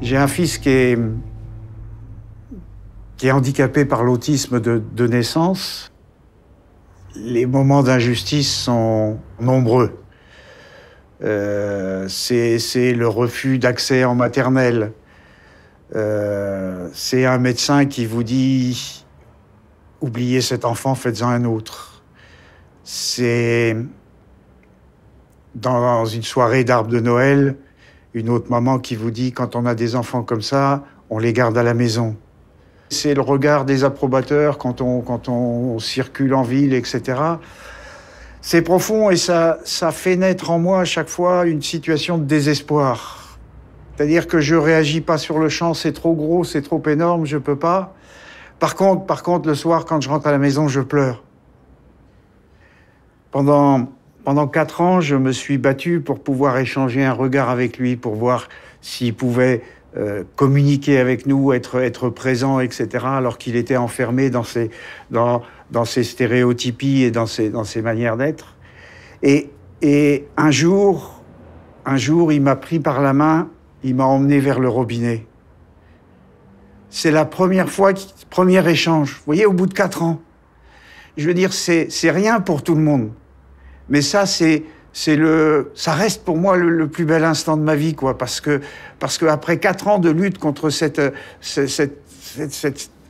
J'ai un fils qui est handicapé par l'autisme de naissance. Les moments d'injustice sont nombreux. C'est le refus d'accès en maternelle. C'est un médecin qui vous dit « Oubliez cet enfant, faites-en un autre ». C'est dans une soirée d'arbre de Noël, une autre maman qui vous dit « Quand on a des enfants comme ça, on les garde à la maison ». C'est le regard des approbateurs quand on circule en ville, etc. C'est profond et ça fait naître en moi à chaque fois une situation de désespoir. C'est-à-dire que je réagis pas sur le champ, c'est trop gros, c'est trop énorme, je peux pas. Par contre, le soir, quand je rentre à la maison, je pleure. Pendant 4 ans, je me suis battu pour pouvoir échanger un regard avec lui, pour voir s'il pouvait communiquer avec nous, être présent, etc., alors qu'il était enfermé dans ses stéréotypies et dans ses manières d'être. Et un jour, il m'a pris par la main, il m'a emmené vers le robinet. C'est la première fois, premier échange. Vous voyez, au bout de 4 ans. Je veux dire, c'est rien pour tout le monde. Mais ça, ça reste pour moi le plus bel instant de ma vie, quoi, parce que après 4 ans de lutte contre cet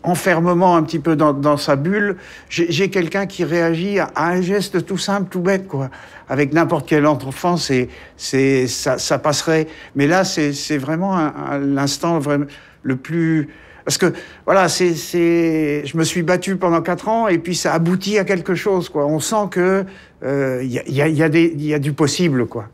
enfermement un petit peu dans sa bulle, j'ai quelqu'un qui réagit à un geste tout simple, tout bête, quoi. Avec n'importe quel enfant, ça passerait. Mais là, c'est vraiment l'instant vraiment le plus. Parce que, voilà, je me suis battu pendant 4 ans et puis ça aboutit à quelque chose, quoi. On sent que, y a du possible, quoi.